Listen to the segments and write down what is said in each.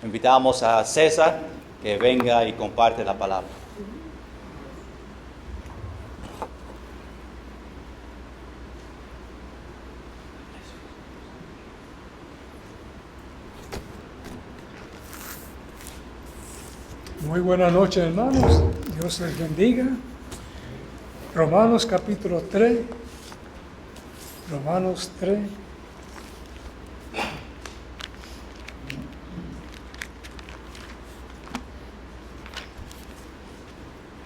Invitamos a César que venga y comparte la palabra. Muy buenas noches, hermanos. Dios les bendiga. Romanos capítulo 3. Romanos 3.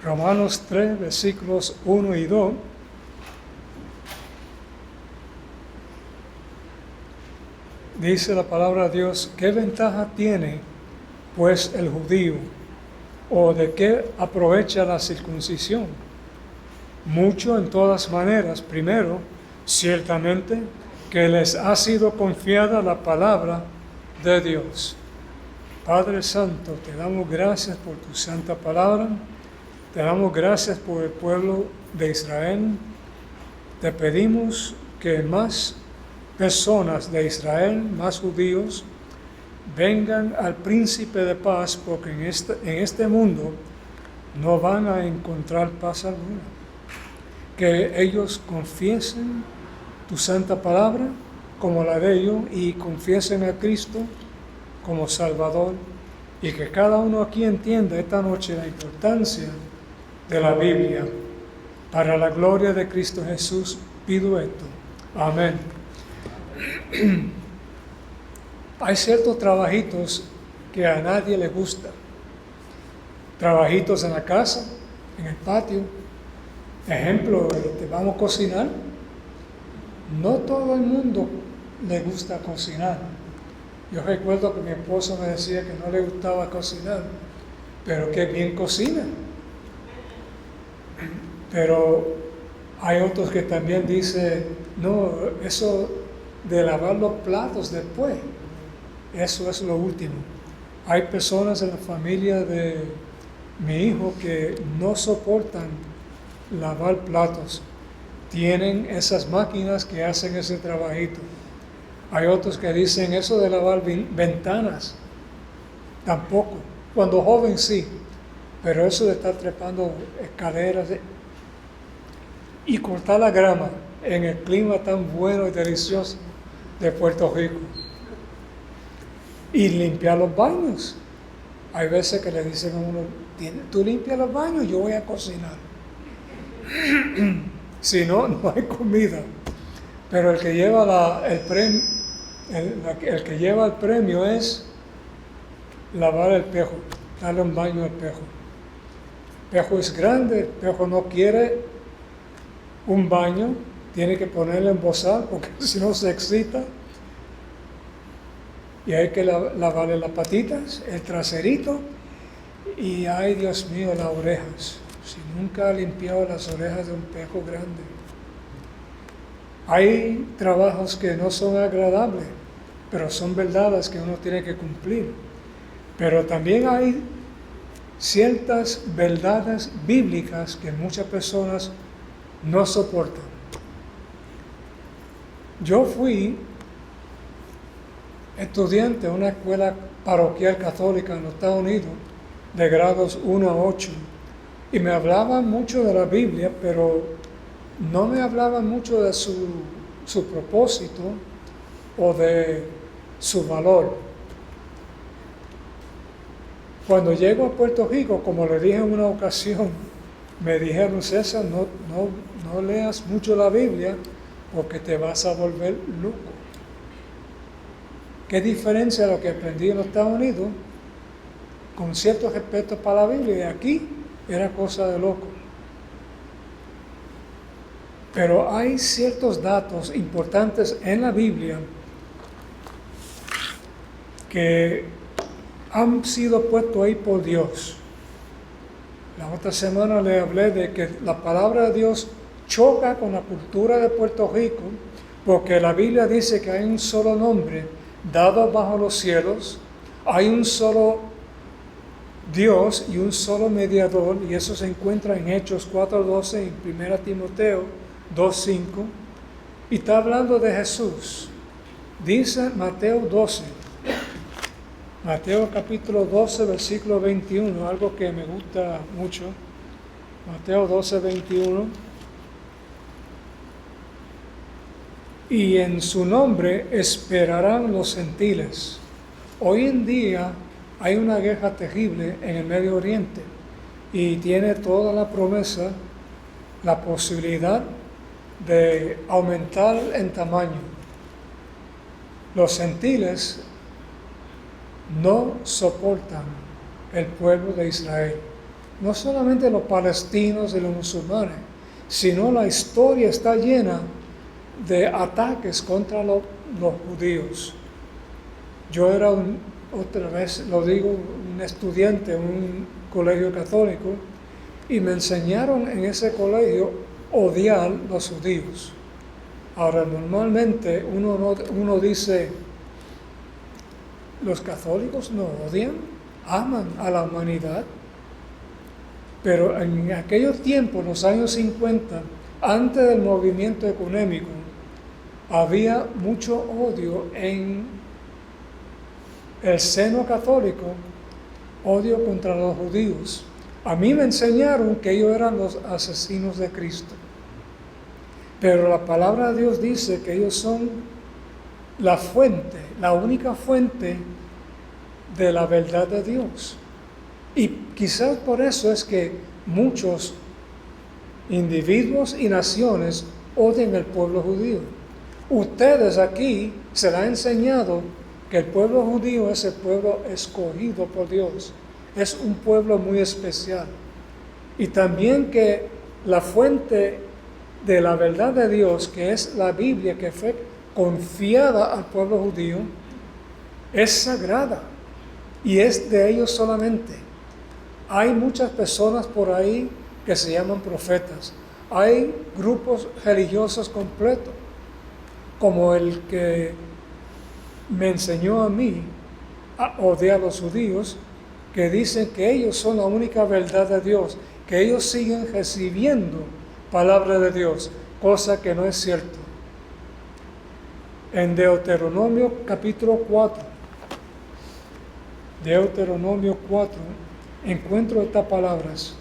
Romanos 3, versículos 1 y 2. Dice la palabra de Dios: ¿qué ventaja tiene, pues, el judío? ¿O de qué aprovecha la circuncisión? Mucho en todas maneras. Primero, ciertamente, que les ha sido confiada la palabra de Dios. Padre Santo, te damos gracias por tu santa palabra. Te damos gracias por el pueblo de Israel. Te pedimos que más personas de Israel, más judíos, vengan al príncipe de paz, porque en este mundo no van a encontrar paz alguna. Que ellos confiesen tu santa palabra como la de ellos y confiesen a Cristo como Salvador, y que cada uno aquí entienda esta noche la importancia de la Biblia. Para la gloria de Cristo Jesús pido esto. Amén. Hay ciertos trabajitos que a nadie le gusta. Trabajitos en la casa, en el patio. Ejemplo, vamos a cocinar. No todo el mundo le gusta cocinar. Yo recuerdo que mi esposo me decía que no le gustaba cocinar, pero que bien cocina. Pero hay otros que también dicen, no, eso de lavar los platos después, eso es lo último. Hay personas en la familia de mi hijo que no soportan lavar platos. Tienen esas máquinas que hacen ese trabajito. Hay otros que dicen eso de lavar ventanas, tampoco. Cuando joven sí, pero eso de estar trepando escaleras y cortar la grama en el clima tan bueno y delicioso de Puerto Rico. Y limpiar los baños. Hay veces que le dicen a uno, tú limpias los baños, yo voy a cocinar. Si no, no hay comida. Pero el que lleva el premio es lavar el pejo, darle un baño al pejo. El pejo es grande, el pejo no quiere un baño, tiene que ponerle en bozal porque si no se excita. Y hay que lavarle las patitas, el traserito y, ay Dios mío, las orejas. Si nunca ha limpiado las orejas de un pejo grande. Hay trabajos que no son agradables, pero son verdades que uno tiene que cumplir. Pero también hay ciertas verdades bíblicas que muchas personas no soportan. Yo fui estudiante en una escuela parroquial católica en los Estados Unidos, de grados 1 a 8, y me hablaban mucho de la Biblia, pero no me hablaban mucho de su propósito o de su valor. Cuando llego a Puerto Rico, como le dije en una ocasión, me dijeron, César, no leas mucho la Biblia porque te vas a volver loco. ¿Qué diferencia lo que aprendí en los Estados Unidos con cierto respeto para la Biblia? Y aquí era cosa de loco. Pero hay ciertos datos importantes en la Biblia que han sido puestos ahí por Dios. La otra semana le hablé de que la palabra de Dios choca con la cultura de Puerto Rico, porque la Biblia dice que hay un solo nombre dado bajo los cielos, hay un solo Dios y un solo mediador, y eso se encuentra en Hechos 4:12 y 1 Timoteo 2:5, y está hablando de Jesús. Dice Mateo 12, Mateo capítulo 12, versículo 21, algo que me gusta mucho. Mateo 12, 21. Y en su nombre esperarán los gentiles. Hoy en día hay una guerra terrible en el Medio Oriente y tiene toda la promesa, la posibilidad de aumentar en tamaño. Los gentiles no soportan el pueblo de Israel. No solamente los palestinos y los musulmanes, sino la historia está llena de ataques contra los judíos. Yo era otra vez lo digo, un estudiante en un colegio católico y me enseñaron en ese colegio odiar los judíos. Ahora, normalmente uno dice, los católicos no odian, aman a la humanidad. Pero en aquellos tiempos, en los años 50, antes del movimiento ecuménico, había mucho odio en el seno católico, odio contra los judíos. A mí me enseñaron que ellos eran los asesinos de Cristo. Pero la palabra de Dios dice que ellos son la fuente, la única fuente de la verdad de Dios. Y quizás por eso es que muchos individuos y naciones odian al pueblo judío. Ustedes aquí se les ha enseñado que el pueblo judío es el pueblo escogido por Dios. Es un pueblo muy especial. Y también que la fuente de la verdad de Dios, que es la Biblia, que fue confiada al pueblo judío, es sagrada y es de ellos solamente. Hay muchas personas por ahí que se llaman profetas. Hay grupos religiosos completos, como el que me enseñó a mí a odiar a los judíos, que dicen que ellos son la única verdad de Dios, que ellos siguen recibiendo palabra de Dios, cosa que no es cierto. En Deuteronomio capítulo 4, Deuteronomio 4, encuentro estas palabras.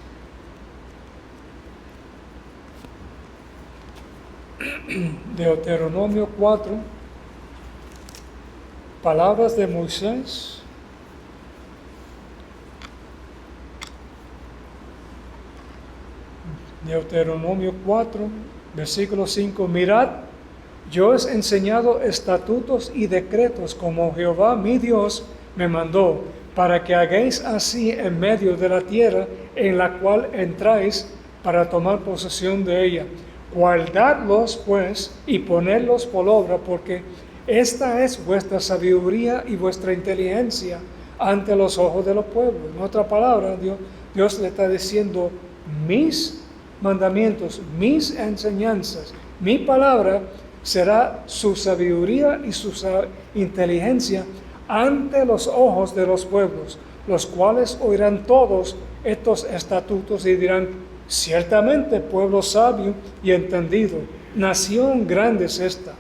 Deuteronomio 4, palabras de Moisés. Deuteronomio 4, versículo 5. Mirad, yo os he enseñado estatutos y decretos como Jehová mi Dios me mandó, para que hagáis así en medio de la tierra en la cual entráis para tomar posesión de ella. Guardadlos pues y ponedlos por obra, porque esta es vuestra sabiduría y vuestra inteligencia ante los ojos de los pueblos. En otra palabra, Dios le está diciendo, mis mandamientos, mis enseñanzas, mi palabra será su sabiduría y su inteligencia ante los ojos de los pueblos, los cuales oirán todos estos estatutos y dirán, ciertamente pueblo sabio y entendido, nación grande es esta.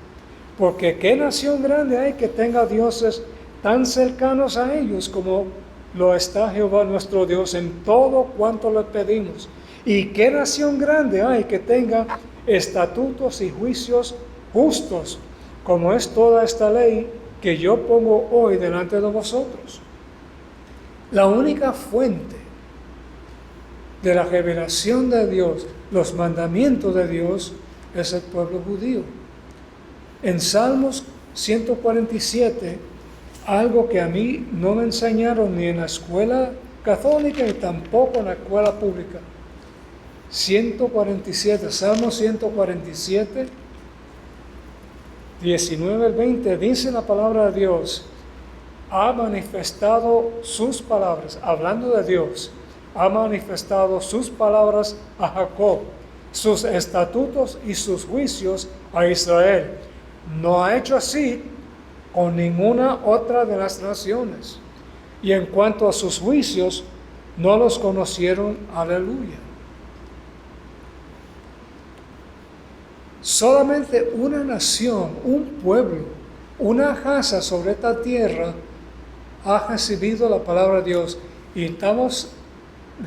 Porque ¿qué nación grande hay que tenga dioses tan cercanos a ellos como lo está Jehová nuestro Dios en todo cuanto le pedimos? ¿Y qué nación grande hay que tenga estatutos y juicios justos, como es toda esta ley que yo pongo hoy delante de vosotros? La única fuente de la revelación de Dios, los mandamientos de Dios, es el pueblo judío. En Salmos 147, algo que a mí no me enseñaron ni en la escuela católica ni tampoco en la escuela pública. 147, Salmo 147, 19 al 20, dice la palabra de Dios, ha manifestado sus palabras, hablando de Dios, ha manifestado sus palabras a Jacob, sus estatutos y sus juicios a Israel. No ha hecho así con ninguna otra de las naciones. Y en cuanto a sus juicios, no los conocieron. Aleluya. Solamente una nación, un pueblo, una raza sobre esta tierra ha recibido la palabra de Dios y estamos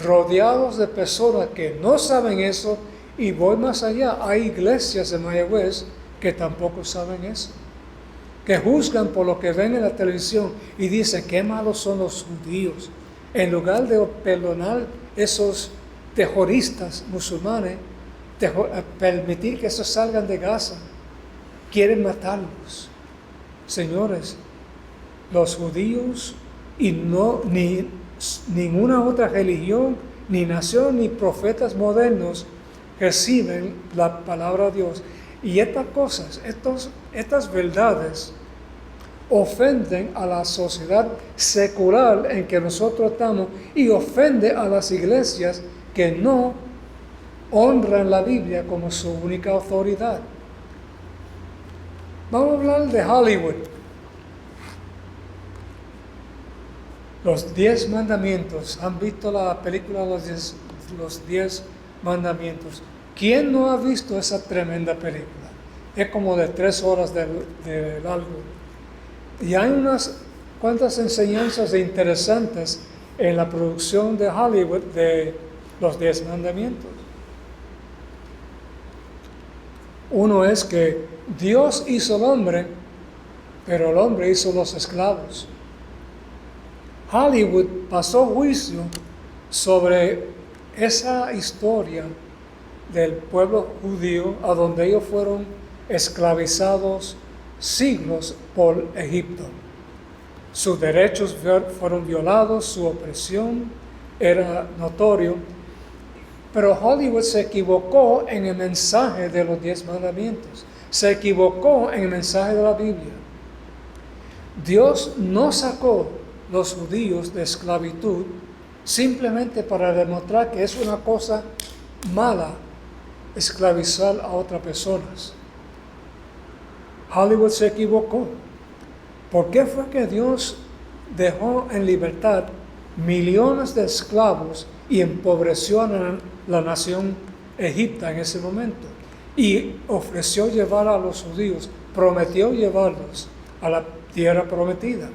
rodeados de personas que no saben eso, y voy más allá, hay iglesias de Mayagüez que tampoco saben eso, que juzgan por lo que ven en la televisión y dicen qué malos son los judíos, en lugar de perdonar esos terroristas musulmanes, permitir que esos salgan de Gaza, quieren matarlos. Señores, los judíos y ni ninguna otra religión, ni nación, ni profetas modernos reciben la palabra de Dios. Y estas cosas, estas verdades ofenden a la sociedad secular en que nosotros estamos y ofende a las iglesias que no honran la Biblia como su única autoridad. Vamos a hablar de Hollywood. Los 10 mandamientos. ¿Han visto la película Los 10 mandamientos? ¿Quién no ha visto esa tremenda película? Es como de 3 horas de largo. Y hay unas cuantas enseñanzas interesantes en la producción de Hollywood de los 10 mandamientos. Uno es que Dios hizo al hombre, pero el hombre hizo los esclavos. Hollywood pasó juicio sobre esa historia del pueblo judío, a donde ellos fueron esclavizados siglos por Egipto. Sus derechos fueron violados, su opresión era notorio, pero Hollywood se equivocó en el mensaje de los 10 mandamientos, se equivocó en el mensaje de la Biblia. Dios no sacó los judíos de esclavitud simplemente para demostrar que es una cosa mala esclavizar a otras personas. Hollywood se equivocó. ¿Por qué fue que Dios dejó en libertad millones de esclavos y empobreció a la nación egipcia en ese momento? Y ofreció llevar a los judíos, prometió llevarlos a la tierra prometida.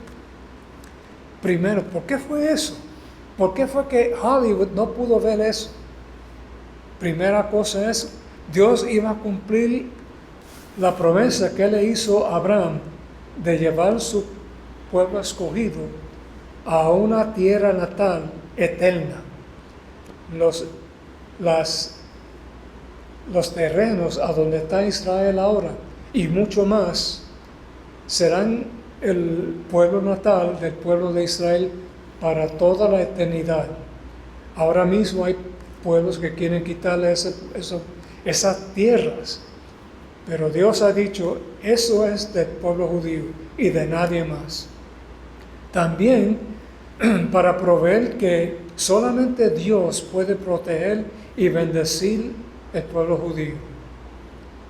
Primero, ¿por qué fue eso? ¿Por qué fue que Hollywood no pudo ver eso? Primera cosa es, Dios iba a cumplir la promesa que le hizo a Abraham de llevar su pueblo escogido a una tierra natal eterna. Los terrenos a donde está Israel ahora y mucho más serán el pueblo natal del pueblo de Israel para toda la eternidad. Ahora mismo hay pueblos que quieren quitarle esas tierras, pero Dios ha dicho, eso es del pueblo judío y de nadie más. También para proveer que solamente Dios puede proteger y bendecir el pueblo judío.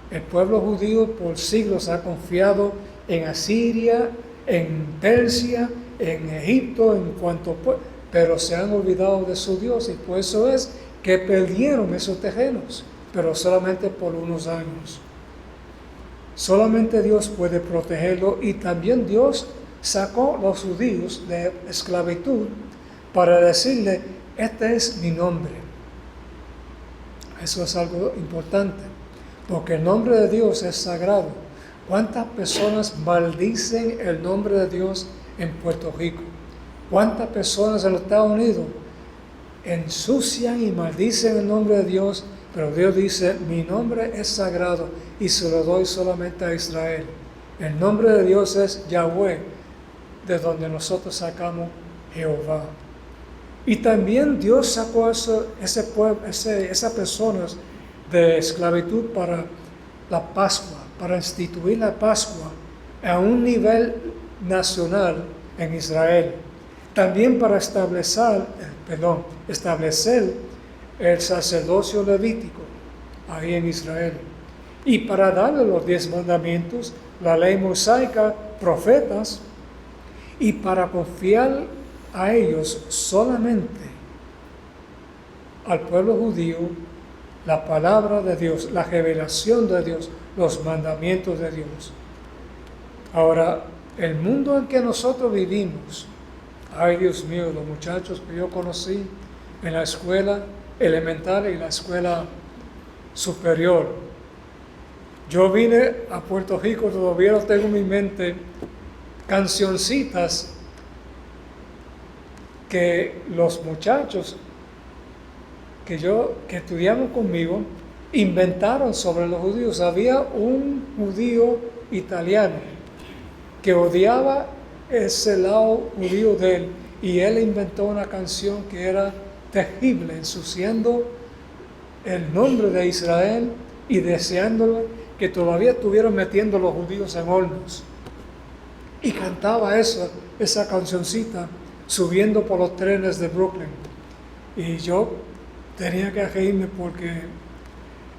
El pueblo judío por siglos ha confiado en Asiria, en Persia, en Egipto, pero se han olvidado de su Dios, y por eso es que perdieron esos terrenos, pero solamente por unos años. Solamente Dios puede protegerlo, y también Dios sacó a los judíos de esclavitud para decirle, este es mi nombre. Eso es algo importante, porque el nombre de Dios es sagrado. ¿Cuántas personas maldicen el nombre de Dios en Puerto Rico? ¿Cuántas personas en los Estados Unidos ensucian y maldicen el nombre de Dios? Pero Dios dice, mi nombre es sagrado y se lo doy solamente a Israel. El nombre de Dios es Yahweh, de donde nosotros sacamos Jehová. Y también Dios sacó esas personas de esclavitud para la Pascua, para instituir la Pascua a un nivel nacional en Israel. También para establecer el sacerdocio levítico ahí en Israel. Y para darle los 10 mandamientos, la ley mosaica, profetas, y para confiar a ellos solamente al pueblo judío la palabra de Dios, la revelación de Dios, los mandamientos de Dios. Ahora, el mundo en que nosotros vivimos Ay, Dios mío, los muchachos que yo conocí en la escuela elemental y la escuela superior. Yo vine a Puerto Rico, todavía tengo en mi mente cancioncitas que los muchachos que estudiaban conmigo inventaron sobre los judíos. Había un judío italiano que odiaba ese lado judío de él, y él inventó una canción que era terrible, ensuciando el nombre de Israel y deseándolo que todavía estuvieran metiendo los judíos en hornos. Y cantaba esa cancioncita subiendo por los trenes de Brooklyn. Y yo tenía que reírme porque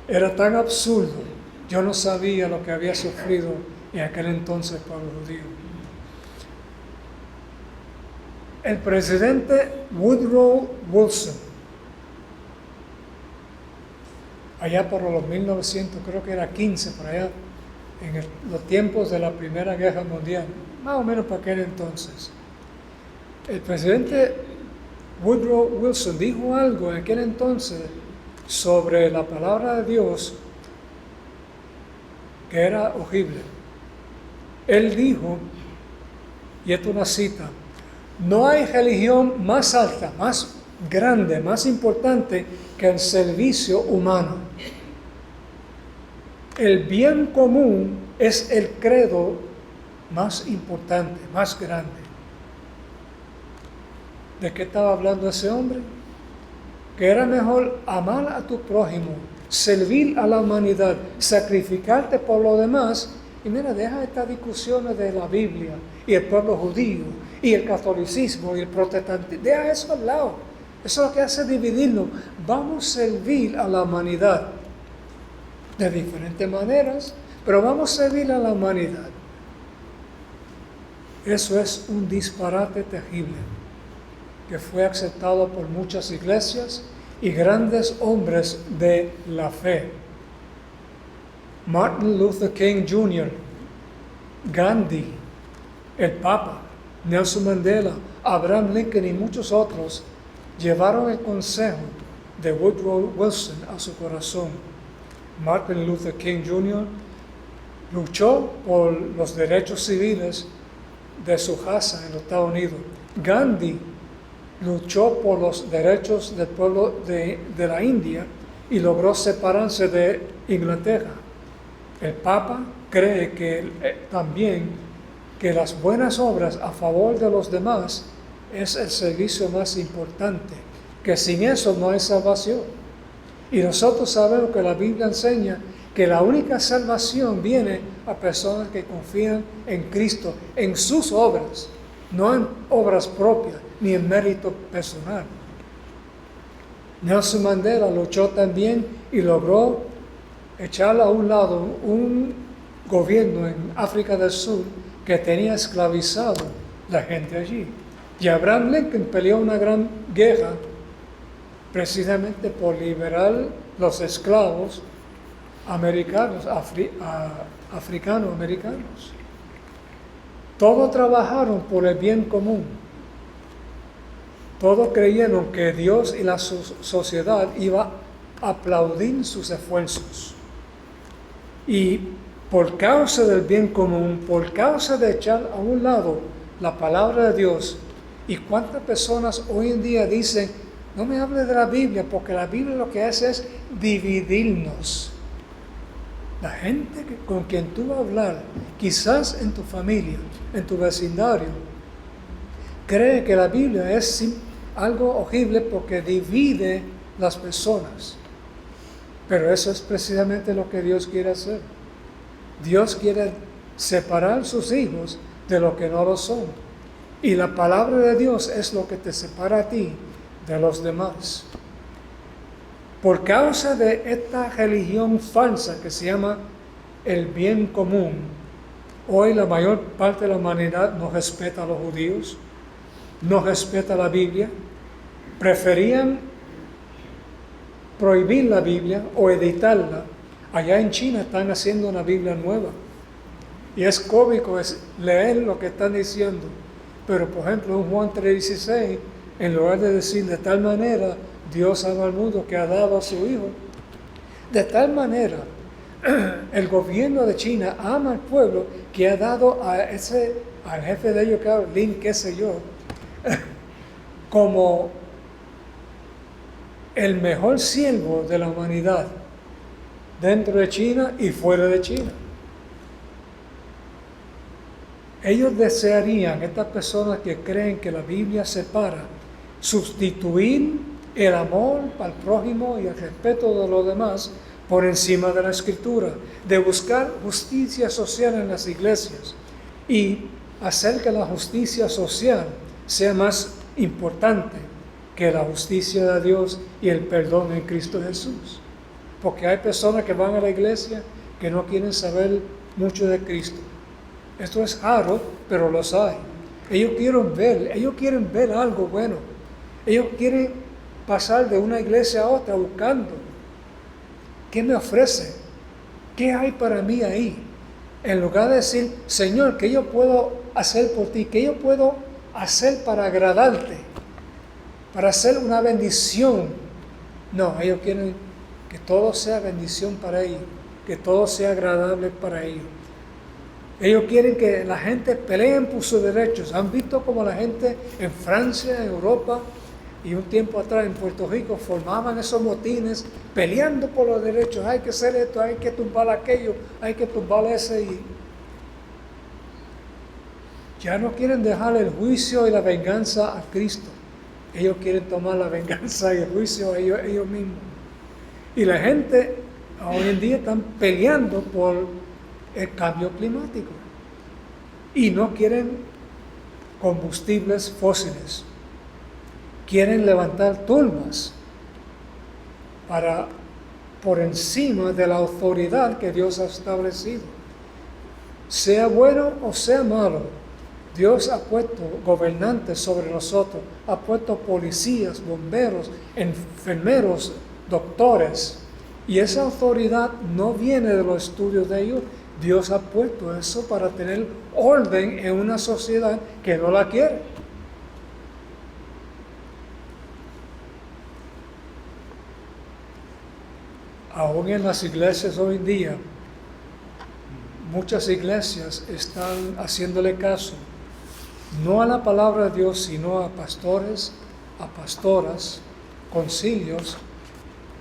era tan absurdo. Yo no sabía lo que había sufrido en aquel entonces por los judíos. El presidente Woodrow Wilson, allá por los 1900, creo que era 15, por allá, en los tiempos de la Primera Guerra Mundial, más o menos para aquel entonces, el presidente Woodrow Wilson dijo algo en aquel entonces sobre la palabra de Dios que era horrible. Él dijo, y esto es una cita: no hay religión más alta, más grande, más importante que el servicio humano. El bien común es el credo más importante, más grande. ¿De qué estaba hablando ese hombre? Que era mejor amar a tu prójimo, servir a la humanidad, sacrificarte por lo demás. Y mira, deja estas discusiones de la Biblia y el pueblo judío y el catolicismo y el protestantismo. Deja eso al lado. Eso es lo que hace dividirnos. Vamos a servir a la humanidad de diferentes maneras, pero vamos a servir a la humanidad. Eso es un disparate terrible que fue aceptado por muchas iglesias y grandes hombres de la fe. Martin Luther King Jr., Gandhi, el Papa, Nelson Mandela, Abraham Lincoln y muchos otros llevaron el consejo de Woodrow Wilson a su corazón. Martin Luther King Jr. luchó por los derechos civiles de su raza en los Estados Unidos. Gandhi luchó por los derechos del pueblo de la India y logró separarse de Inglaterra. El Papa cree que también que las buenas obras a favor de los demás es el servicio más importante, que sin eso no hay salvación. Y nosotros sabemos que la Biblia enseña que la única salvación viene a personas que confían en Cristo, en sus obras, no en obras propias, ni en mérito personal. Nelson Mandela luchó también y logró echar a un lado un gobierno en África del Sur que tenía esclavizado la gente allí. Y Abraham Lincoln peleó una gran guerra precisamente por liberar los esclavos americanos, africano-americanos. Todos trabajaron por el bien común. Todos creyeron que Dios y la sociedad iba a aplaudir sus esfuerzos. Y por causa del bien común, por causa de echar a un lado la palabra de Dios, y cuántas personas hoy en día dicen, no me hable de la Biblia, porque la Biblia lo que hace es dividirnos. La gente con quien tú vas a hablar, quizás en tu familia, en tu vecindario, cree que la Biblia es algo horrible porque divide las personas. Pero eso es precisamente lo que Dios quiere hacer. Dios quiere separar sus hijos de lo que no lo son. Y la palabra de Dios es lo que te separa a ti de los demás. Por causa de esta religión falsa que se llama el bien común, hoy la mayor parte de la humanidad no respeta a los judíos, no respeta la Biblia, preferían prohibir la Biblia o editarla. Allá en China están haciendo una Biblia nueva. Y es cómico leer lo que están diciendo. Pero por ejemplo en Juan 3:16, en lugar de decir de tal manera Dios ama al mundo que ha dado a su Hijo, de tal manera el gobierno de China ama al pueblo que ha dado al jefe de ellos, Lin, qué sé yo, como el mejor siervo de la humanidad dentro de China y fuera de China. Ellos desearían, estas personas que creen que la Biblia separa, sustituir el amor al prójimo y el respeto de los demás por encima de la Escritura, de buscar justicia social en las iglesias y hacer que la justicia social sea más importante que la justicia de Dios y el perdón en Cristo Jesús. Porque hay personas que van a la iglesia que no quieren saber mucho de Cristo. Esto es raro, pero los hay. Ellos quieren ver algo bueno. Ellos quieren pasar de una iglesia a otra buscando. ¿Qué me ofrece? ¿Qué hay para mí ahí? En lugar de decir, Señor, ¿qué yo puedo hacer por ti? ¿Qué yo puedo hacer para agradarte? Para hacer una bendición. No, ellos quieren que todo sea bendición para ellos, que todo sea agradable para ellos. Ellos quieren que la gente pelee por sus derechos. Han visto como la gente en Francia, en Europa y un tiempo atrás en Puerto Rico formaban esos motines peleando por los derechos. Hay que hacer esto, hay que tumbar aquello, hay que tumbar ese. Y ya no quieren dejar el juicio y la venganza a Cristo. Ellos quieren tomar la venganza y el juicio a ellos mismos. Y la gente hoy en día están peleando por el cambio climático y no quieren combustibles fósiles. Quieren levantar turbas por encima de la autoridad que Dios ha establecido. Sea bueno o sea malo, Dios ha puesto gobernantes sobre nosotros, ha puesto policías, bomberos, enfermeros, doctores, y esa autoridad no viene de los estudios de ellos. Dios ha puesto eso para tener orden en una sociedad que no la quiere. Aún en las iglesias hoy en día, muchas iglesias están haciéndole caso, no a la palabra de Dios, sino a pastores, a pastoras, concilios,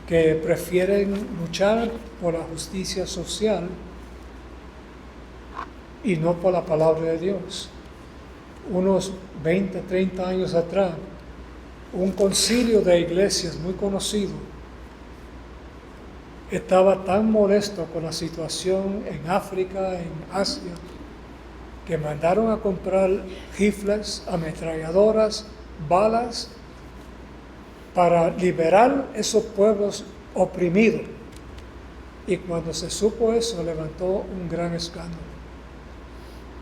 que prefieren luchar por la justicia social y no por la palabra de Dios. Unos 20, 30 años atrás, un concilio de iglesias muy conocido estaba tan molesto con la situación en África, en Asia, que mandaron a comprar rifles, ametralladoras, balas, para liberar esos pueblos oprimidos. Y cuando se supo eso, levantó un gran escándalo.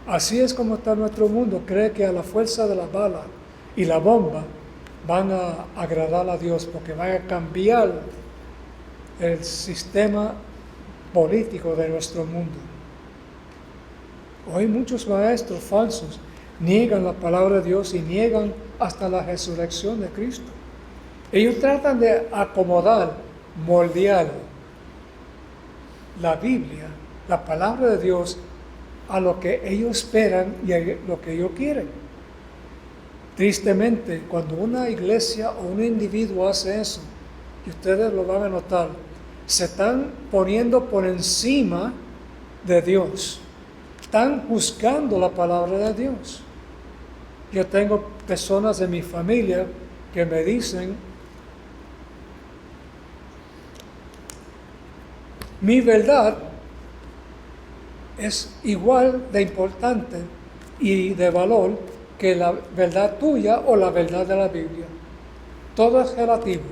Así es como está nuestro mundo. Cree que a la fuerza de la bala y la bomba van a agradar a Dios, porque van a cambiar el sistema político de nuestro mundo. Hoy muchos maestros falsos niegan la palabra de Dios y niegan hasta la resurrección de Cristo. Ellos tratan de acomodar, moldear la Biblia, la palabra de Dios, a lo que ellos esperan y a lo que ellos quieren. Tristemente, cuando una iglesia o un individuo hace eso, y ustedes lo van a notar, se están poniendo por encima de Dios. Están juzgando la palabra de Dios. Yo tengo personas de mi familia que me dicen, mi verdad es igual de importante y de valor que la verdad tuya o la verdad de la Biblia. Todo es relativo.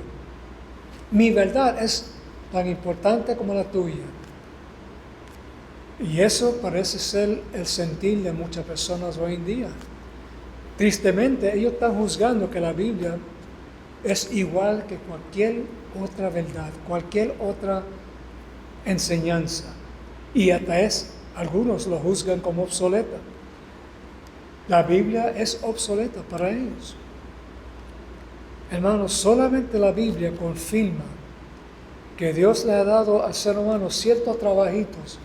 Mi verdad es tan importante como la tuya. Y eso parece ser el sentir de muchas personas hoy en día. Tristemente, ellos están juzgando que la Biblia es igual que cualquier otra verdad, cualquier otra enseñanza. Y hasta algunos lo juzgan como obsoleta. La Biblia es obsoleta para ellos. Hermanos, solamente la Biblia confirma que Dios le ha dado al ser humano ciertos trabajitos,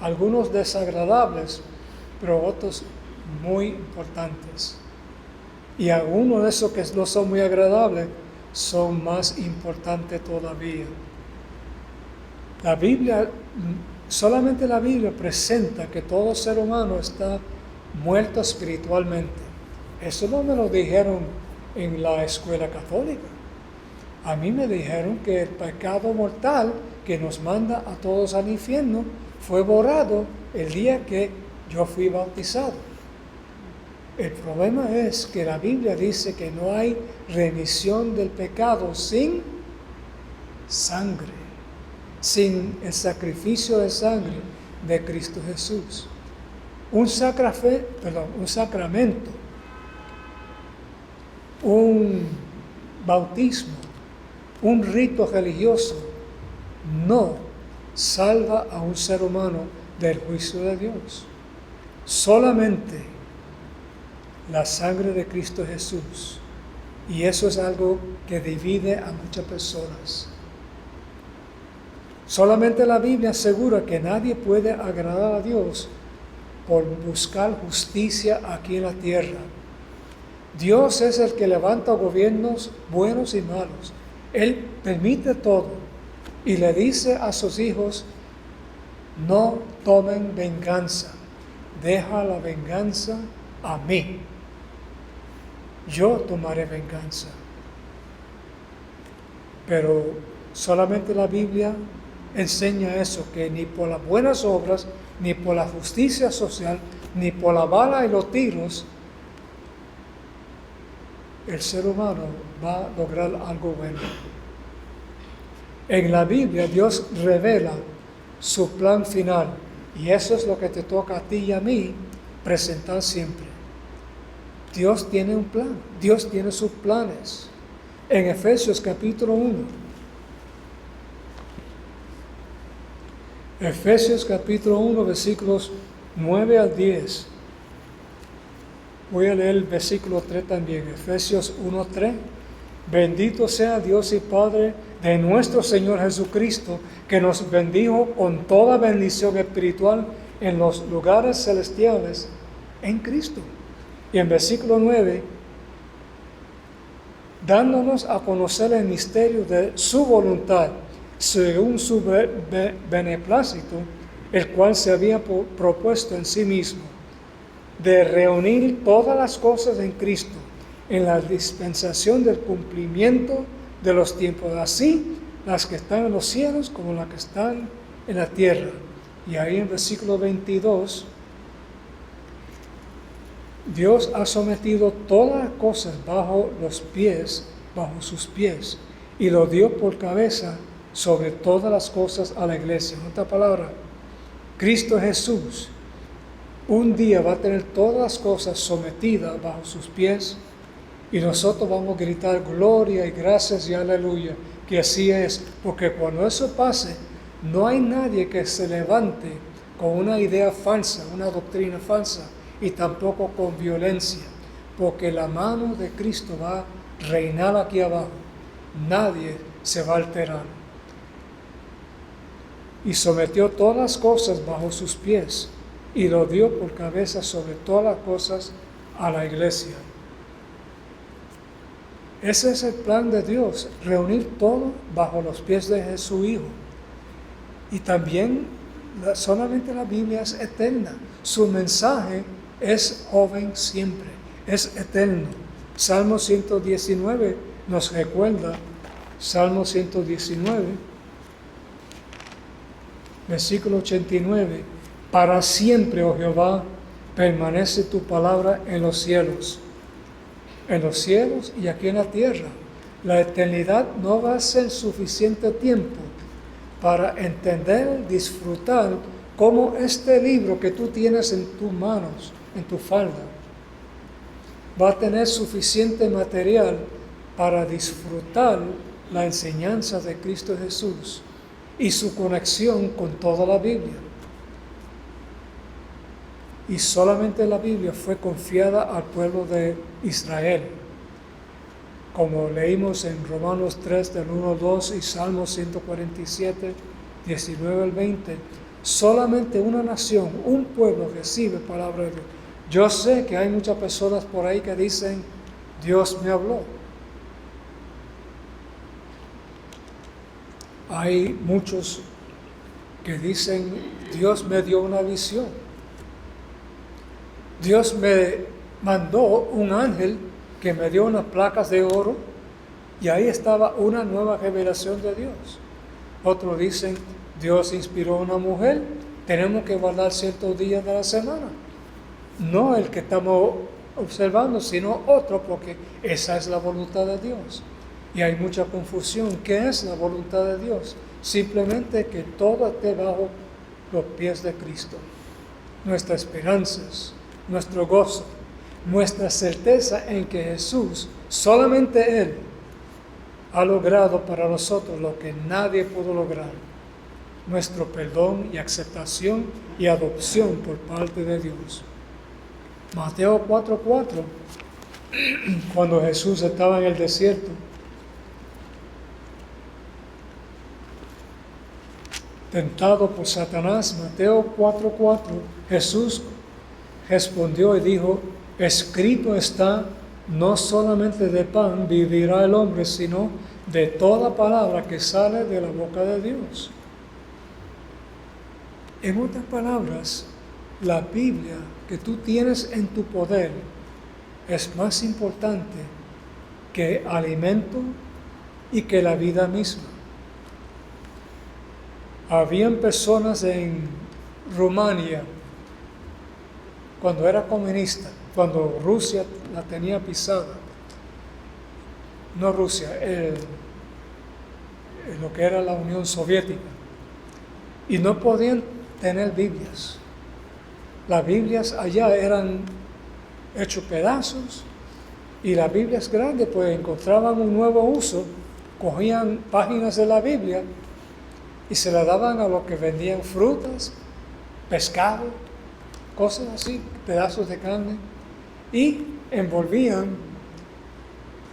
algunos desagradables, pero otros muy importantes. Y algunos de esos que no son muy agradables son más importantes todavía. La Biblia, solamente la Biblia presenta que todo ser humano está muerto espiritualmente. Eso no me lo dijeron en la escuela católica. A mí me dijeron que el pecado mortal que nos manda a todos al infierno fue borrado el día que yo fui bautizado. El problema es que la Biblia dice que no hay remisión del pecado sin sangre, sin el sacrificio de sangre de Cristo Jesús. Un sacramento, un bautismo, un rito religioso no salva a un ser humano del juicio de Dios. Solamente la sangre de Cristo Jesús. Y eso es algo que divide a muchas personas. Solamente la Biblia asegura que nadie puede agradar a Dios por buscar justicia aquí en la tierra. Dios es el que levanta gobiernos buenos y malos. Él permite todo y le dice a sus hijos, no tomen venganza, deja la venganza a mí. Yo tomaré venganza. Pero solamente la Biblia enseña eso, que ni por las buenas obras, ni por la justicia social, ni por la bala y los tiros, el ser humano va a lograr algo bueno. En la Biblia Dios revela su plan final, y eso es lo que te toca a ti y a mí presentar siempre. Dios tiene un plan, Dios tiene sus planes. En Efesios capítulo 1, Efesios capítulo 1, versículos 9 al 10. Voy a leer el versículo 3 también, Efesios 1, 3. Bendito sea Dios y Padre de nuestro Señor Jesucristo, que nos bendijo con toda bendición espiritual en los lugares celestiales en Cristo. Y en versículo 9, dándonos a conocer el misterio de su voluntad, según su beneplácito, el cual se había propuesto en sí mismo, de reunir todas las cosas en Cristo, en la dispensación del cumplimiento de los tiempos, así las que están en los cielos como las que están en la tierra. Y ahí en versículo 22, Dios ha sometido todas las cosas bajo sus pies, y lo dio por cabeza sobre todas las cosas a la iglesia. En otra palabra, Cristo Jesús un día va a tener todas las cosas sometidas bajo sus pies, y nosotros vamos a gritar gloria y gracias y aleluya, que así es, porque cuando eso pase, no hay nadie que se levante con una idea falsa, una doctrina falsa, y tampoco con violencia, porque la mano de Cristo va a reinar aquí abajo. Nadie se va a alterar. Y sometió todas las cosas bajo sus pies, y lo dio por cabeza sobre todas las cosas a la iglesia. Ese es el plan de Dios, reunir todo bajo los pies de su Hijo. Y también solamente la Biblia es eterna. Su mensaje es joven siempre, es eterno. Salmo 119 nos recuerda, Salmo 119, versículo 89, para siempre, oh Jehová, permanece tu palabra en los cielos y aquí en la tierra. La eternidad no va a ser suficiente tiempo para entender, disfrutar como este libro que tú tienes en tus manos, en tu falda, va a tener suficiente material para disfrutar la enseñanza de Cristo Jesús y su conexión con toda la Biblia. y solamente la Biblia fue confiada al pueblo de Israel. Como leímos en Romanos 3 del 1 al 2 y Salmos 147, 19 al 20, solamente una nación, un pueblo recibe palabra de Dios. Yo sé que hay muchas personas por ahí que dicen, Dios me habló. Hay muchos que dicen, Dios me dio una visión. Dios me mandó un ángel que me dio unas placas de oro y ahí estaba una nueva revelación de Dios. Otros dicen, Dios inspiró a una mujer, tenemos que guardar ciertos días de la semana. No el que estamos observando, sino otro, porque esa es la voluntad de Dios. Y hay mucha confusión. ¿Qué es la voluntad de Dios? Simplemente que todo esté bajo los pies de Cristo. Nuestras esperanzas, nuestro gozo, nuestra certeza en que Jesús, solamente Él, ha logrado para nosotros lo que nadie pudo lograr. Nuestro perdón y aceptación y adopción por parte de Dios. Mateo 4:4, cuando Jesús estaba en el desierto, tentado por Satanás, Mateo 4:4, Jesús respondió y dijo, escrito está, no solamente de pan vivirá el hombre, sino de toda palabra que sale de la boca de Dios. En otras palabras, la Biblia que tú tienes en tu poder es más importante que alimento y que la vida misma. Habían personas en Rumania, cuando era comunista, cuando Rusia la tenía pisada, no Rusia, lo que era la Unión Soviética, y no podían tener Biblias. Las Biblias allá eran hechas pedazos, y las Biblias grandes pues encontraban un nuevo uso, cogían páginas de la Biblia y se la daban a los que vendían frutas, pescado, cosas así, pedazos de carne, y envolvían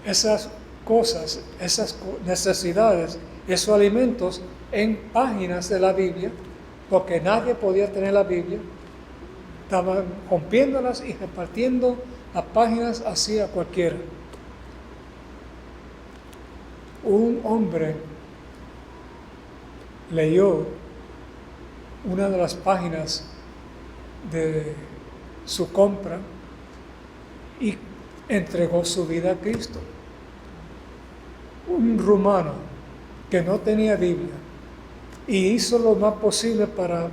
esas cosas, esas necesidades, esos alimentos en páginas de la Biblia, porque nadie podía tener la Biblia. Estaban rompiéndolas y repartiendo las páginas así a cualquiera. Un hombre leyó una de las páginas de su compra y entregó su vida a Cristo. Un rumano que no tenía Biblia y hizo lo más posible para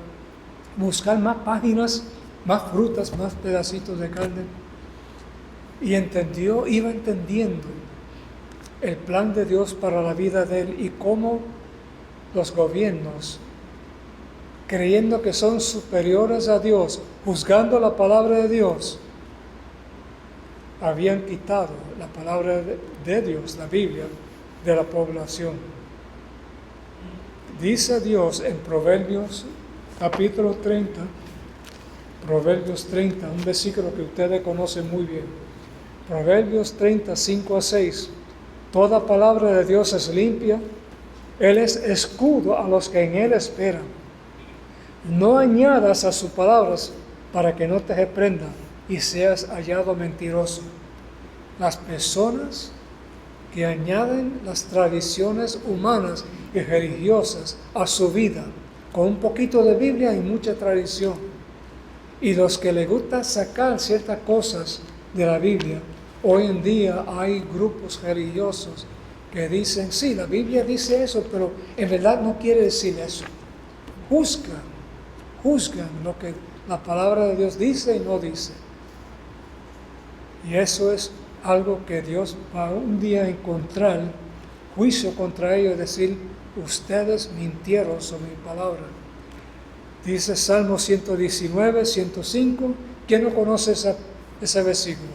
buscar más páginas, más frutas, más pedacitos de carne, y iba entendiendo el plan de Dios para la vida de él y cómo los gobiernos, creyendo que son superiores a Dios, juzgando la palabra de Dios, habían quitado la palabra de Dios, la Biblia, de la población. Dice Dios en Proverbios capítulo 30, Proverbios 30, un versículo que ustedes conocen muy bien. Proverbios 30, 5 a 6. Toda palabra de Dios es limpia. Él es escudo a los que en Él esperan. No añadas a sus palabras para que no te reprenda y seas hallado mentiroso. Las personas que añaden las tradiciones humanas y religiosas a su vida, con un poquito de Biblia y mucha tradición, y los que les gusta sacar ciertas cosas de la Biblia, hoy en día hay grupos religiosos que dicen, sí, la Biblia dice eso, pero en verdad no quiere decir eso. Juzgan lo que la palabra de Dios dice y no dice. Y eso es algo que Dios va un día a encontrar juicio contra ellos y decir, ustedes mintieron sobre mi palabra. Dice Salmo 119, 105, ¿quién no conoce ese versículo?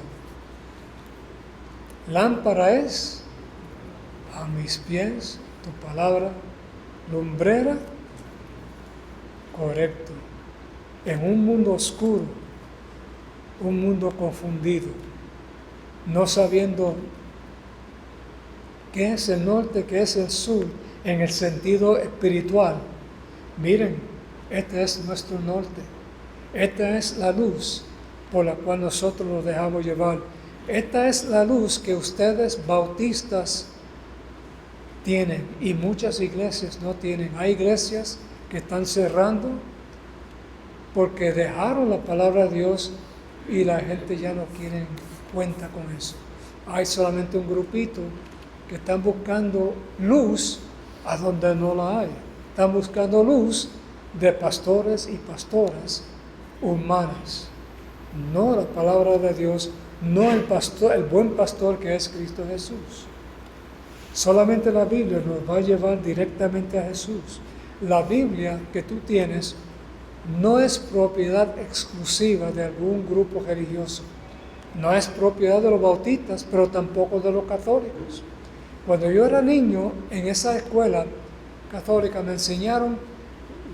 Lámpara es a mis pies tu palabra, lumbrera, correcto. En un mundo oscuro, un mundo confundido, no sabiendo qué es el norte, qué es el sur, en el sentido espiritual. Miren, este es nuestro norte, esta es la luz por la cual nosotros nos dejamos llevar. Esta es la luz que ustedes bautistas tienen y muchas iglesias no tienen. Hay iglesias que están cerrando porque dejaron la palabra de Dios y la gente ya no quiere cuenta con eso. Hay solamente un grupito que están buscando luz a donde no la hay. Están buscando luz de pastores y pastoras humanas, no la palabra de Dios, no el pastor, el buen pastor que es Cristo Jesús. Solamente la Biblia nos va a llevar directamente a Jesús. La Biblia que tú tienes no es propiedad exclusiva de algún grupo religioso. No es propiedad de los bautistas, pero tampoco de los católicos. Cuando yo era niño, en esa escuela católica me enseñaron,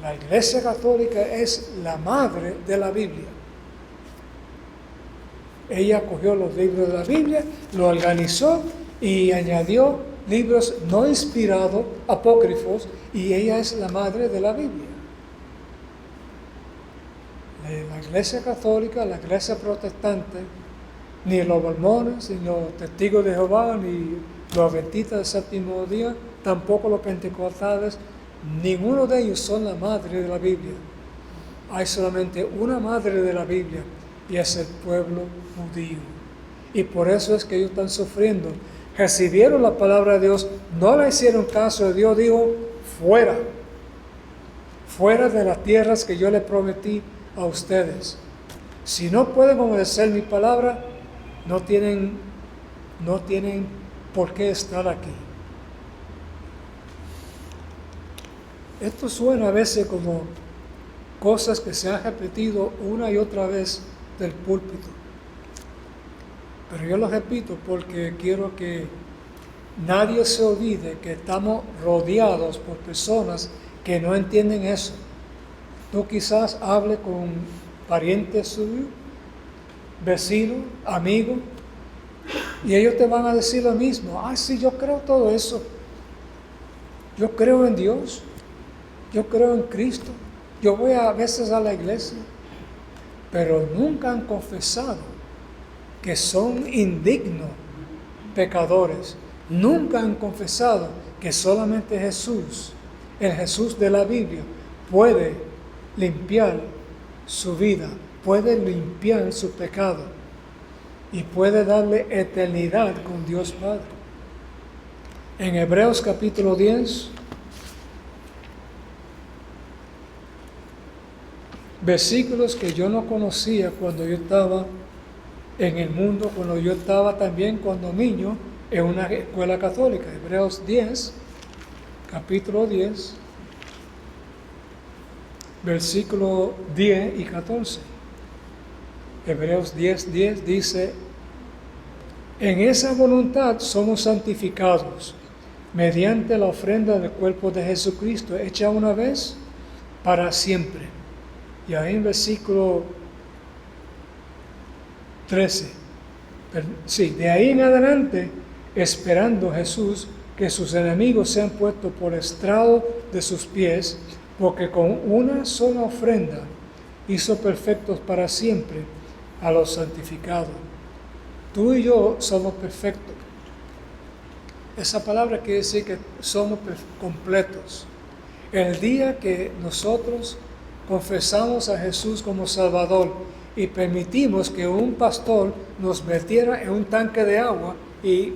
la Iglesia Católica es la madre de la Biblia. Ella cogió los libros de la Biblia, lo organizó y añadió libros no inspirados, apócrifos, y ella es la madre de la Biblia. La Iglesia Católica, la Iglesia Protestante, ni los mormones, ni los testigos de Jehová, ni los adventistas del séptimo día, tampoco los pentecostales, ninguno de ellos son la madre de la Biblia. Hay solamente una madre de la Biblia y es el pueblo judío. Y por eso es que ellos están sufriendo. Recibieron la palabra de Dios, no le hicieron caso. Dios dijo, fuera de las tierras que yo les prometí a ustedes. Si no pueden obedecer mi palabra, no tienen por qué estar aquí. Esto suena a veces como cosas que se han repetido una y otra vez del púlpito. Pero yo lo repito porque quiero que nadie se olvide que estamos rodeados por personas que no entienden eso. Tú quizás hables con parientes suyos, vecinos, amigos, y ellos te van a decir lo mismo. Sí, yo creo todo eso. Yo creo en Dios. Yo creo en Cristo. Yo voy a veces a la iglesia. Pero nunca han confesado que son indignos pecadores. Nunca han confesado que solamente Jesús, el Jesús de la Biblia, puede limpiar su vida, puede limpiar su pecado y puede darle eternidad con Dios Padre. En Hebreos capítulo 10, versículos que yo no conocía cuando yo estaba en el mundo, cuando yo estaba también cuando niño en una escuela católica. Hebreos 10, capítulo 10, versículo 10 y 14. Hebreos 10:10 dice, en esa voluntad somos santificados mediante la ofrenda del cuerpo de Jesucristo, hecha una vez para siempre. Y ahí en versículo 13, de ahí en adelante, esperando Jesús que sus enemigos sean puestos por estrado de sus pies, porque con una sola ofrenda hizo perfectos para siempre a los santificados. Tú y yo somos perfectos. Esa palabra quiere decir que somos completos. El día que nosotros confesamos a Jesús como Salvador y permitimos que un pastor nos metiera en un tanque de agua, y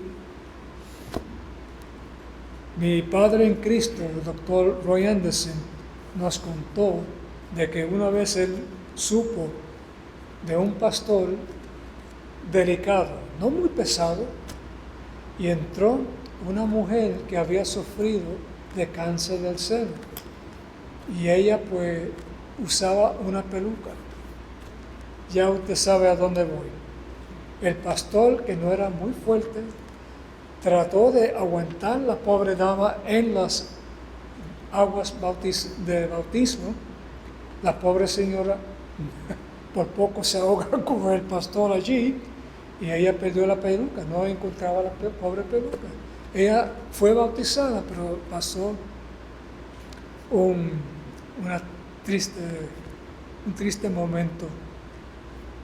mi padre en Cristo, el doctor Roy Anderson, nos contó de que una vez él supo de un pastor delicado, no muy pesado, y entró una mujer que había sufrido de cáncer del seno, y ella pues usaba una peluca. Ya usted sabe a dónde voy. El pastor, que no era muy fuerte, trató de aguantar la pobre dama en las aguas de bautismo. La pobre señora por poco se ahoga con el pastor allí y ella perdió la peluca, no encontraba la pobre peluca. Ella fue bautizada, pero pasó un triste momento.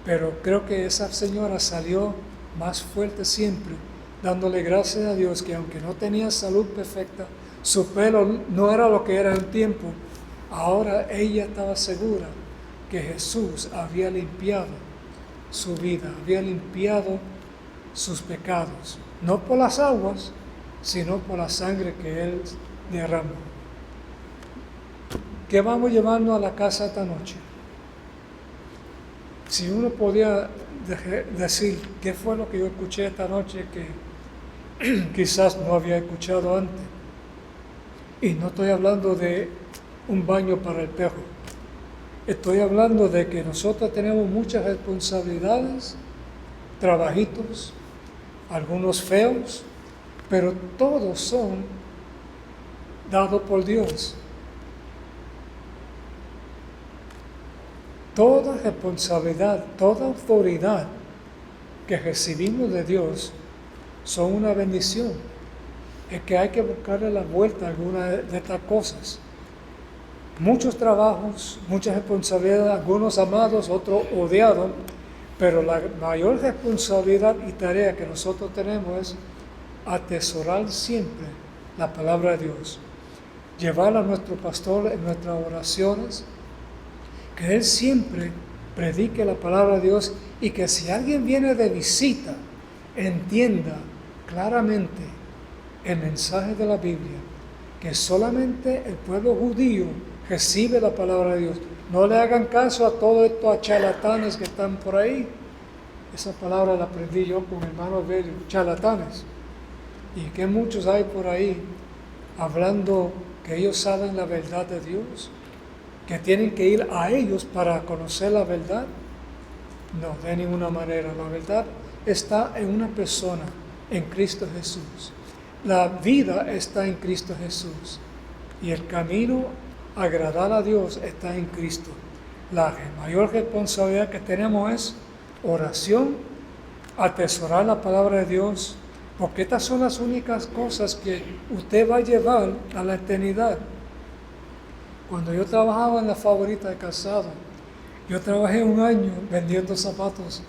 Pero creo que esa señora salió más fuerte siempre, dándole gracias a Dios que aunque no tenía salud perfecta, su pelo no era lo que era en un tiempo. Ahora ella estaba segura que Jesús había limpiado su vida, había limpiado sus pecados, no por las aguas, sino por la sangre que Él derramó. ¿Qué vamos llevando a la casa esta noche? Si uno podía decir qué fue lo que yo escuché esta noche que quizás no había escuchado antes. Y no estoy hablando de un baño para el perro. Estoy hablando de que nosotros tenemos muchas responsabilidades, trabajitos, algunos feos, pero todos son dados por Dios. Toda responsabilidad, toda autoridad que recibimos de Dios son una bendición. Es que hay que buscarle la vuelta a algunas de estas cosas. Muchos trabajos, muchas responsabilidades, algunos amados, otros odiados, pero la mayor responsabilidad y tarea que nosotros tenemos es atesorar siempre la palabra de Dios, llevar a nuestro pastor en nuestras oraciones, que él siempre predique la palabra de Dios y que si alguien viene de visita, entienda claramente el mensaje de la Biblia, que solamente el pueblo judío recibe la palabra de Dios. No le hagan caso a todos estos charlatanes que están por ahí. Esa palabra la aprendí yo con hermanos bellos, charlatanes. Y que muchos hay por ahí hablando que ellos saben la verdad de Dios, que tienen que ir a ellos para conocer la verdad. No, de ninguna manera. La verdad está en una persona, en Cristo Jesús. La vida está en Cristo Jesús. Y el camino a agradar a Dios está en Cristo. La mayor responsabilidad que tenemos es oración, atesorar la palabra de Dios, porque estas son las únicas cosas que usted va a llevar a la eternidad. Cuando yo trabajaba en La Favorita de Calzado, yo trabajé 1 año vendiendo zapatos.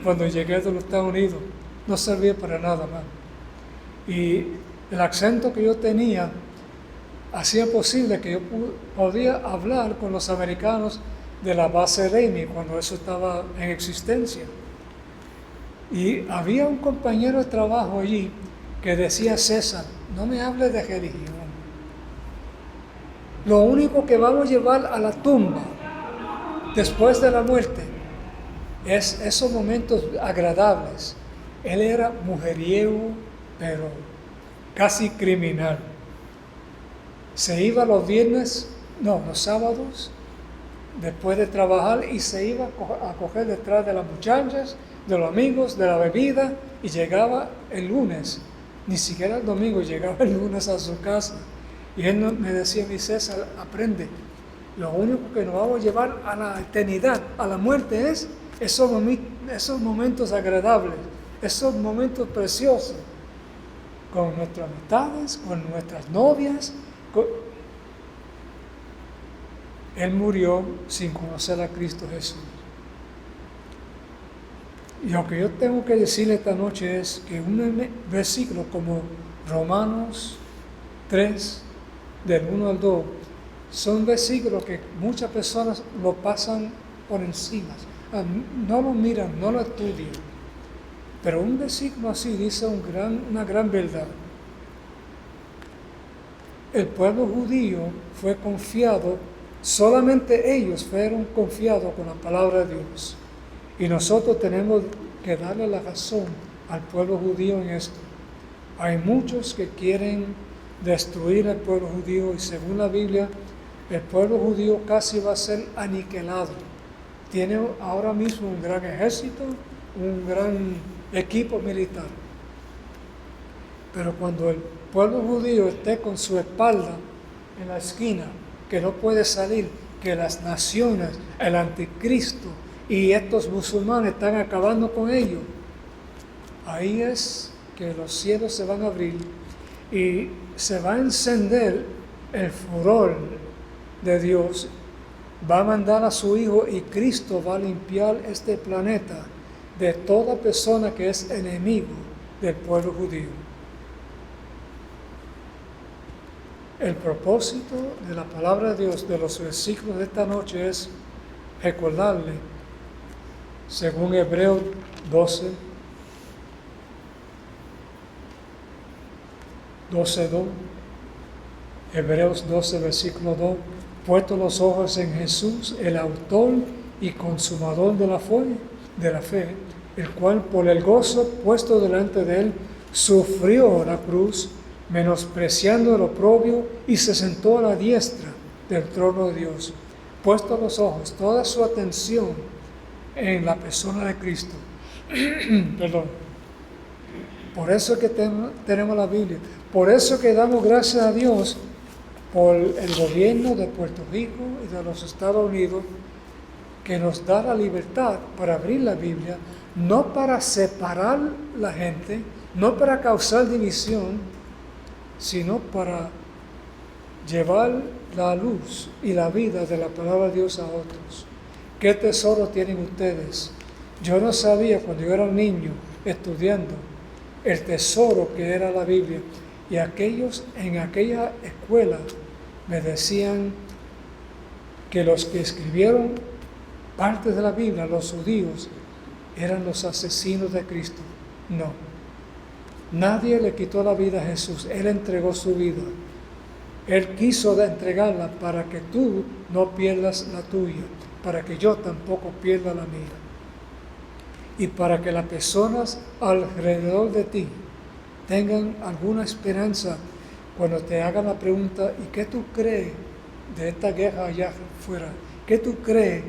Cuando llegué de los Estados Unidos, no servía para nada más. Y el acento que yo tenía hacía posible que yo podía hablar con los americanos de la base Remy cuando eso estaba en existencia. Y había un compañero de trabajo allí que decía: César, no me hables de religión. Lo único que vamos a llevar a la tumba después de la muerte es esos momentos agradables. Él era mujeriego, pero casi criminal. Se iba los sábados, después de trabajar, y se iba a coger detrás de las muchachas, de los amigos, de la bebida, y llegaba el lunes, ni siquiera el domingo, llegaba el lunes a su casa. Y él me decía: mi César, aprende, lo único que nos vamos a llevar a la eternidad, a la muerte, es esos momentos agradables, esos momentos preciosos, con nuestras amistades, con nuestras novias. Él murió sin conocer a Cristo Jesús. Y lo que yo tengo que decirle esta noche es que un versículo como Romanos 3, del 1 al 2, son versículos que muchas personas lo pasan por encima, no lo miran, no lo estudian. Pero un versículo así dice una gran verdad. El pueblo judío fue confiado, solamente ellos fueron confiados con la palabra de Dios. Y nosotros tenemos que darle la razón al pueblo judío en esto. Hay muchos que quieren destruir al pueblo judío, y según la Biblia, el pueblo judío casi va a ser aniquilado. Tiene ahora mismo un gran ejército, un gran equipo militar. Pero cuando el pueblo judío esté con su espalda en la esquina, que no puede salir, que las naciones, el anticristo y estos musulmanes están acabando con ellos, ahí es que los cielos se van a abrir y se va a encender el furor de Dios. Va a mandar a su Hijo y Cristo va a limpiar este planeta de toda persona que es enemigo del pueblo judío. El propósito de la palabra de Dios, de los versículos de esta noche, es recordarle, según Hebreos 12, 12:2, Hebreos 12, versículo 2, puesto los ojos en Jesús, el autor y consumador de la fe, el cual por el gozo puesto delante de él, sufrió la cruz, menospreciando el oprobio, y se sentó a la diestra del trono de Dios. Puesto los ojos, toda su atención en la persona de Cristo. Perdón. Por eso que tenemos la Biblia. Por eso que damos gracias a Dios por el gobierno de Puerto Rico y de los Estados Unidos, que nos da la libertad para abrir la Biblia, no para separar la gente, no para causar división, sino para llevar la luz y la vida de la palabra de Dios a otros. ¿Qué tesoro tienen ustedes? Yo no sabía cuando yo era un niño estudiando el tesoro que era la Biblia, y aquellos en aquella escuela me decían que los que escribieron partes de la Biblia, los judíos, eran los asesinos de Cristo. No. Nadie le quitó la vida a Jesús. Él entregó su vida. Él quiso entregarla para que tú no pierdas la tuya, para que yo tampoco pierda la mía. Y para que las personas alrededor de ti tengan alguna esperanza cuando te hagan la pregunta, ¿y qué tú crees de esta guerra allá afuera? ¿Qué tú crees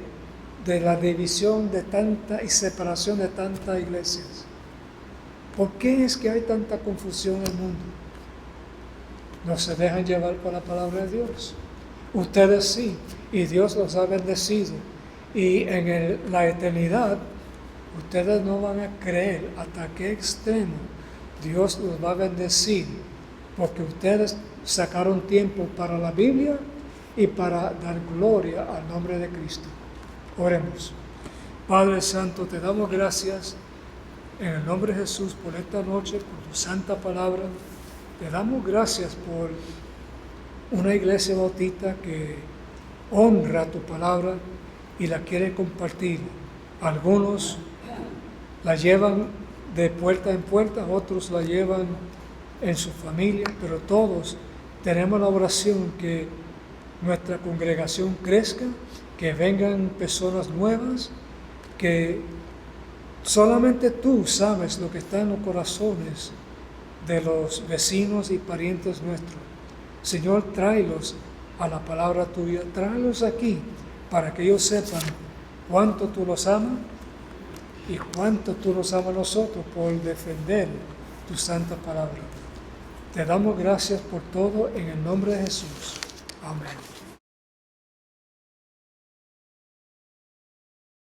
de la división de tanta y separación de tantas iglesias? ¿Por qué es que hay tanta confusión en el mundo? No se dejan llevar por la palabra de Dios. Ustedes sí, y Dios los ha bendecido. Y en la eternidad, ustedes no van a creer hasta qué extremo Dios los va a bendecir, porque ustedes sacaron tiempo para la Biblia y para dar gloria al nombre de Cristo. Oremos. Padre Santo, te damos gracias en el nombre de Jesús por esta noche, por tu santa palabra. Te damos gracias por una iglesia bautista que honra tu palabra y la quiere compartir. Algunos la llevan de puerta en puerta, otros la llevan en su familia, pero todos tenemos la oración que nuestra congregación crezca, que vengan personas nuevas, que solamente tú sabes lo que está en los corazones de los vecinos y parientes nuestros. Señor, tráelos a la palabra tuya, tráelos aquí para que ellos sepan cuánto tú los amas y cuánto tú nos amas a nosotros por defender tu santa palabra. Te damos gracias por todo en el nombre de Jesús. Amén.